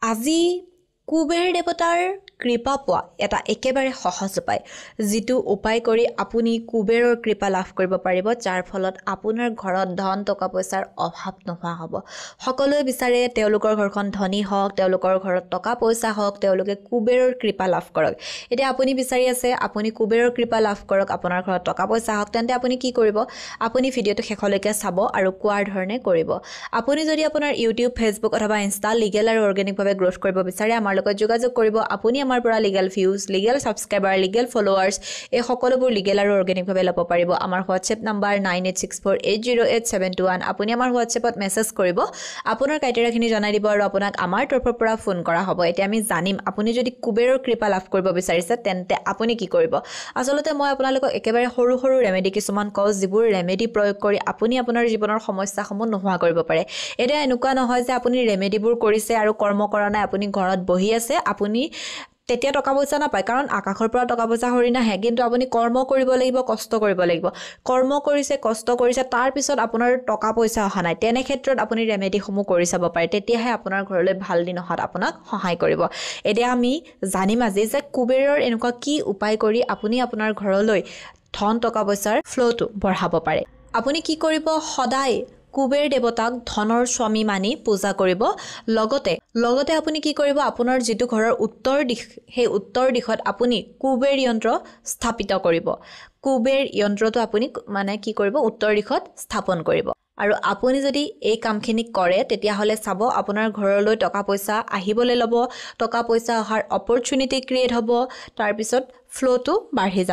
আজি কুবেৰ দেৱতাৰ কৃপা পোৱা এটা একেবাৰে সহজ উপায় যিটো উপায় কৰি আপুনি কুবেৰৰ কৃপা লাভ কৰিব পাৰিব যাৰ ফলত আপোনাৰ ঘৰত ধন টকা পইচাৰ অভাৱ নোহোৱা হ'ব সকলোৱে বিচাৰে তেওঁলোকৰ ঘৰখন ধনী হওক তেওঁলোকৰ ঘৰত টকা পইচা হওক তেওঁলোকে কুবেৰৰ কৃপা লাভ কৰক এতিয়া আপুনি বিচাৰি আছে আপুনি কুবেৰৰ কৃপা লাভ কৰক আপোনাৰ ঘৰত টকা পইচা হওক তেন্তে আপুনি কি কৰিব আপুনি ভিডিঅটো শেষলৈকে চাব আৰু কোৱাৰ ধৰণে কৰিব আপুনি যদি আপোনাৰ ইউটিউব ফেচবুক অথবা ইনষ্টা লিগেল আৰু অৰ্গেনিকভাৱে গ্ৰোথ কৰিব বিচাৰে আমাৰ লগত যোগাযোগ কৰিব আপুনি আমাৰ পৰা legal views legal subscriber legal followers এই সকলোবোৰ লিগেল আৰু অৰ্গেনিকভাৱে ল'ব পাৰিব আমাৰ হোৱাটছএপ নাম্বাৰ 9864808721 আপুনি আমাৰ হোৱাটছএপত মেছেজ কৰিব আপোনাৰ ক্ৰাইটেৰিয়াখিনি জনাই দিব আৰু আপোনাক আমাৰ তৰফৰ পৰা ফোন কৰা হ'ব এতিয়া আমি জানিম আপুনি যদি কুবেৰৰ কৃপা লাভ কৰিব বিচাৰিছে তেন্তে আপুনি কি কৰিব আচলতে মই আপোনালোকক একেবাৰে সৰু সৰু ৰেমেডি কিছুমান কওঁ যিবোৰ ৰেমেডি প্ৰয়োগ কৰি আপুনি আপোনাৰ জীৱনৰ সমস্যাসমূহ নোহোৱা কৰিব পাৰে এটা এনেকুৱা নহয় যে আপুনি ৰেমেডিবোৰ কৰিছে আৰু কৰ্ম কৰা নাই আপুনি ঘৰত বহি আছে আপুনি তেতিয়া টকা পইচা নাপায় কাৰণ আকাশৰ পৰা টকা পইচা হৰি নাহে কিন্তু আপুনি কৰ্ম কৰিব লাগিব কষ্ট কৰিব লাগিব কৰ্ম কৰিছে কষ্ট কৰিছে তাৰ পিছত আপোনাৰ টকা পইচা অহা নাই তেনে ক্ষেত্ৰত আপুনি ৰেমেডিসমূহ কৰি চাব পাৰে তেতিয়াহে আপোনাৰ ঘৰলৈ ভাল দিন অহাত আপোনাক সহায় কৰিব এতিয়া আমি জানিম আজি যে কুবেৰৰ এনেকুৱা কি উপায় কৰি আপুনি আপোনাৰ ঘৰলৈ ধন টকা পইচাৰ ফ্ল'টো বঢ়াব পাৰে আপুনি কি কৰিব সদায় কুবেৰ দেৱতাক ধনৰ স্বামী মানি পূজা কৰিব লগতে আপুনি কি কৰিব আপোনাৰ যেটো ঘৰৰ উত্তৰ দিশ সেই উত্তৰ দিশত আপুনি কুবেৰ যন্ত্ৰ স্থাপিত কৰিব কুবেৰ যন্ত্ৰটো আপুনি মানে কি কৰিব উত্তৰ দিশত স্থাপন কৰিব আৰু আপুনি যদি এই কামখিনি কৰে তেতিয়া হলে চাব আপোনাৰ ঘৰলৈ টকা পইচা আহিবলৈ ল'ব টকা পইচা অহাৰ অপৰচুনিটি ক্ৰিয়েট হ'ব তাৰ পিছত ফ্ল'টো বাঢ়ি যাব